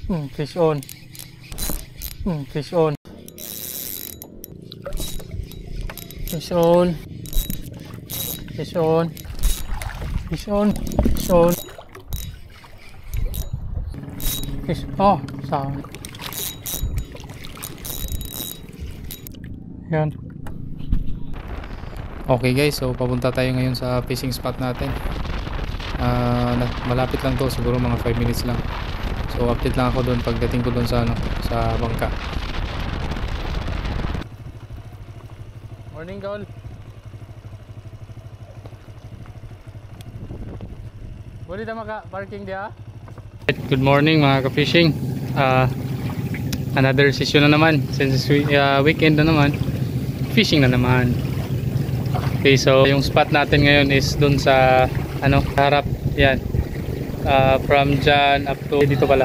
Fish on. Fish on. Fish on. Fish on. Fish on. Fish on. Fish. Oh, saan? Yan. Okay guys, so papunta tayo ngayon sa fishing spot natin. Malapit lang to, siguro mga 5 minutes lang. So update lang ako doon pagdating ko doon sa sa bangka. Morning Gol. Boleh dah maka parking dia. Good morning mga ka-fishing. Another session na naman since weekend na naman. Fishing na naman. Okay, so yung spot natin ngayon is doon sa harap yan. From dyan up to dito pala,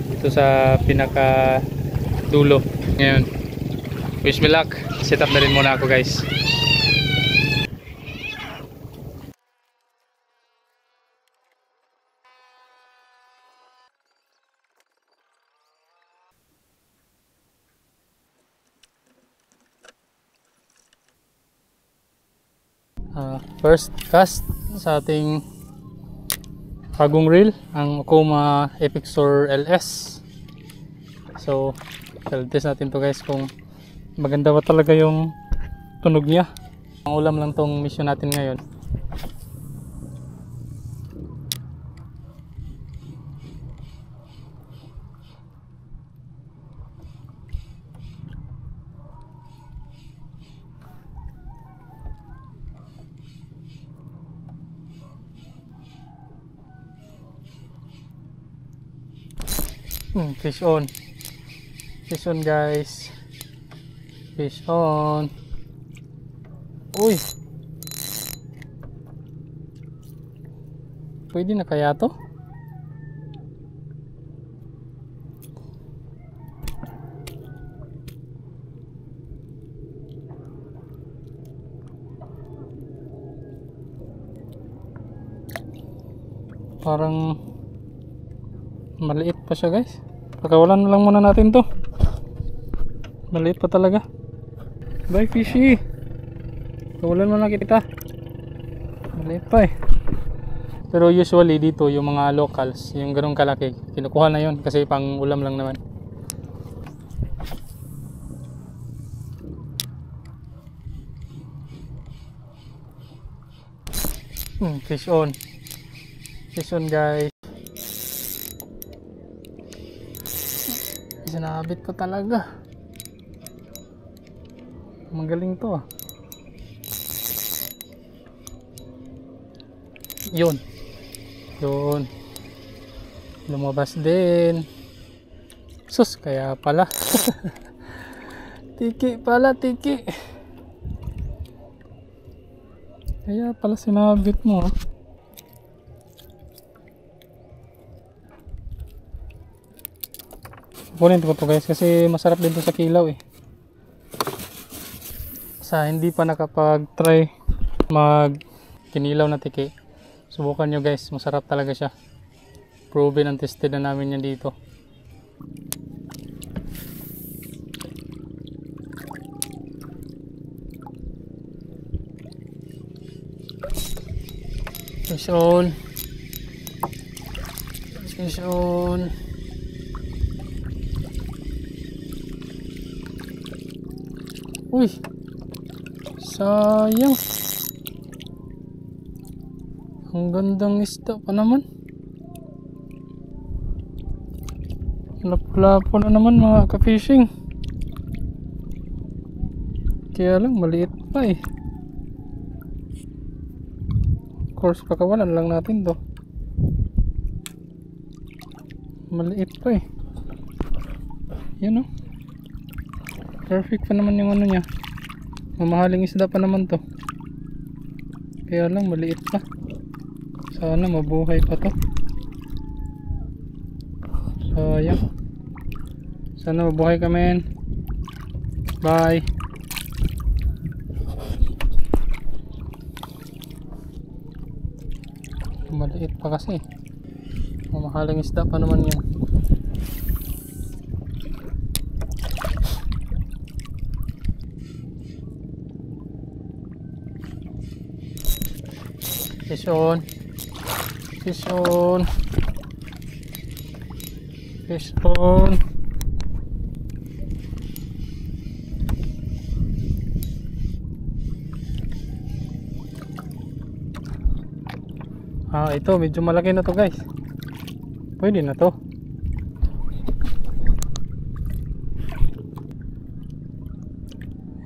dito sa pinaka dulo. Ngayon, wish me luck. Set up na rin muna ako guys. First cast sa ating bagong reel, ang Okuma Epixor LS. So test natin to guys kung maganda ba talaga yung tunog niya. Ang ulam lang tong mission natin ngayon. Fish on. Fish on guys. Fish on. Uy. Pwede na kaya to? Parang maliit pa siya guys. Pagkawalan na lang muna natin to. Maliit pa talaga. Bye fishy. Pagkawalan muna kita. Maliit pa eh. Pero usually dito yung mga locals, yung ganong kalaki, kinukuha na yun kasi pang ulam lang naman. Fish on. Fish on guys. Sinabit ko talaga. Magaling to ah. Yun. Yun. Lumabas din. Sus, kaya pala. Tiki pala, tiki. Kaya pala sinabit mo ah. Kunin ko to guys kasi masarap din to sa kilaw eh. Sa hindi pa nakapag-try mag kinilaw na tiki, subukan nyo guys, masarap talaga siya. Proven and tested na namin yan dito. Fish on. Fish on. Uy, sayang. Ang gandang isda pa naman. Lapo-lapo na naman mga ka-fishing. Kaya lang maliit pa eh. Of course pakawalan lang natin to. Maliit pa eh. Yan o. Perfect pa naman yung ano niya. Mamahaling isda pa naman to. Kaya lang maliit pa. Sana mabuhay pa to. Sayang. Sana mabuhay ka men. Bye. Maliit pa kasi. Mamahaling isda pa naman yan. Fish on. Fish on. Fish on. Ito medyo malaki na to guys. Pwede na to.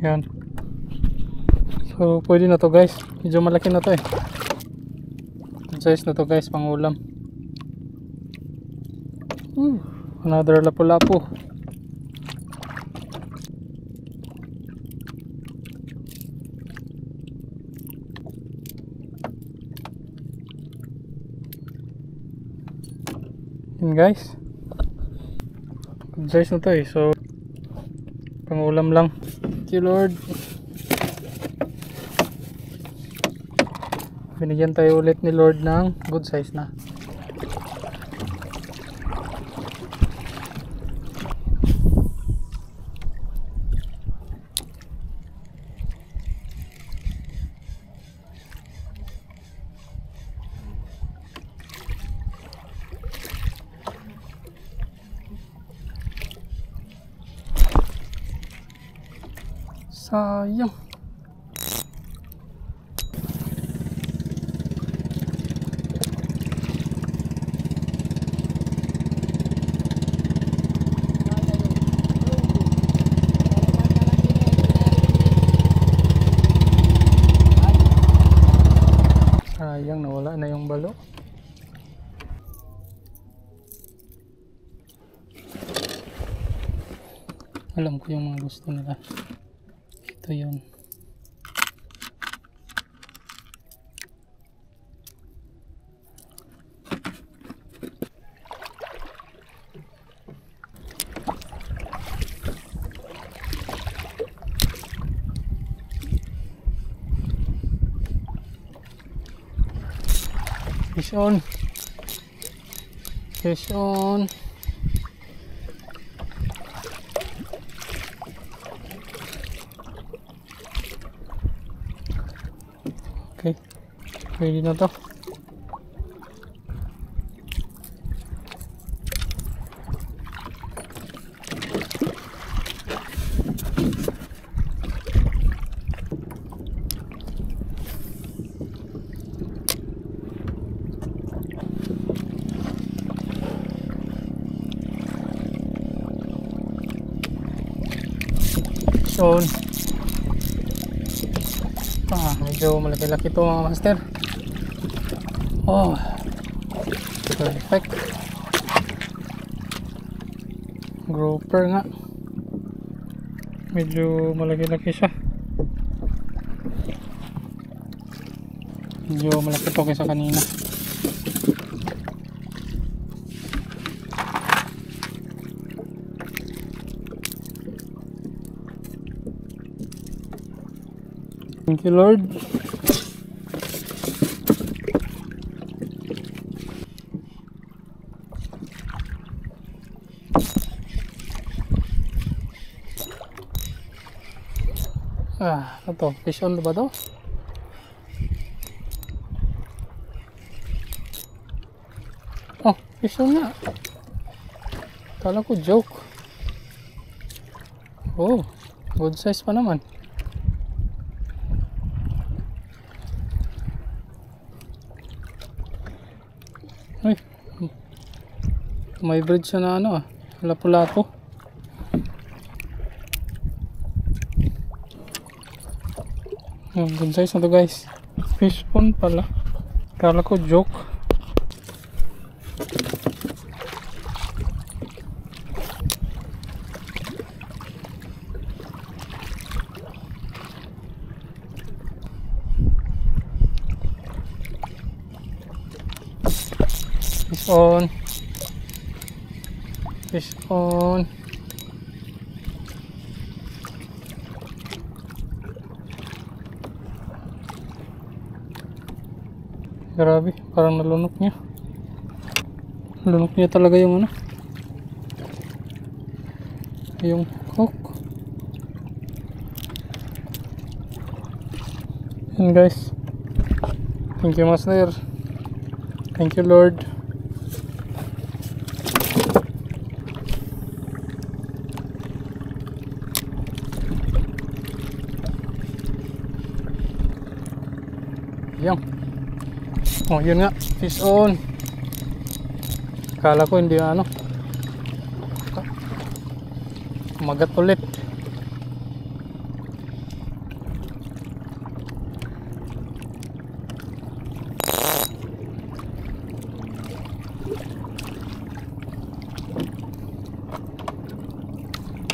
Yan. So pwede na to guys. Medyo malaki na to eh. Size na to guys, pang ulam. Another lapu-lapu. Yan guys. Good size na to eh. So pang ulam lang. Thank you Lord. Binigyan tayo ulit ni Lord ng good size na. Sayang. Sayang, nawala na yung balo. Alam ko yung mga gusto nila. Ito yun. Fish on. Fish on. Okay. Pwede na to. Yun. Medyo malaki-laki ito mga master. Oh, perfect. Grouper nga. Medyo malaki-laki siya. Medyo malaki ito kaysa kanina. Thank you Lord. Ito, fish on ba to? Oh, fish on nga. Kala ko joke. Oh, good size pa naman. Ay, may bridge siya na ano lapu-lapu. Good size na to guys. Fish pond pala. Kala ko joke. Fish on. Fish on. Grabe, parang nalunok niya. Nalunok niya talaga yung ano. yung hook. Yan guys. Thank you Master. Thank you Lord. Yan. Oh yun nga. Fish on. Kala ko hindi ano. Kumagat ulit.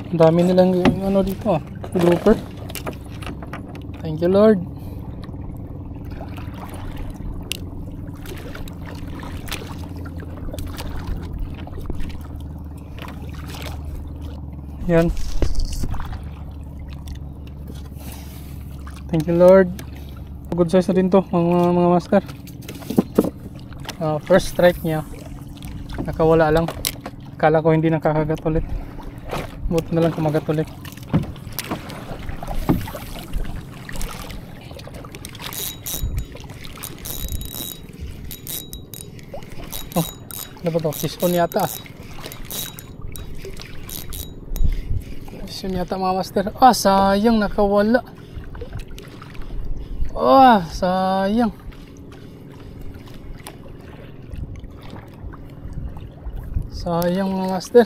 Ang dami nilang ano dito ah, grouper. Thank you Lord. Yan. Thank you Lord. Good size na din to mga master. First strike niya. Nakawala lang. Kala ko hindi nakakagat ulit. Buti na lang kumagat ulit. Oh, ano ba to? Fish on yata. Fish on yata mga master. Ah, sayang nakawala. Ah, sayang. Sayang mga master.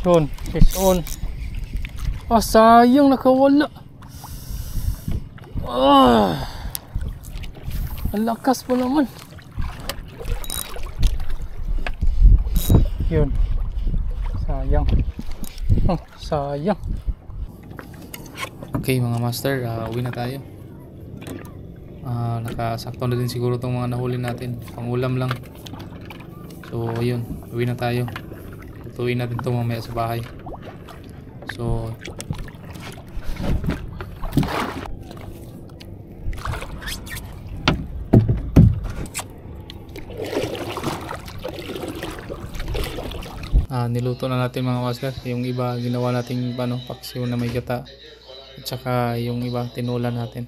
Yun, fish on. Ah, sayang nakawala. Ah, ang lakas po naman. Yun, sayang. Oh, sayang. Okay mga master, uwi na tayo. Nakasakto na din siguro itong mga nahuli natin. Pangulam lang. So yun, uwi na tayo. Tutuin natin ito mamaya sa bahay. So niluto na natin mga master. Yung iba ginawa nating paksiw na may gata, at saka yung iba tinulan natin.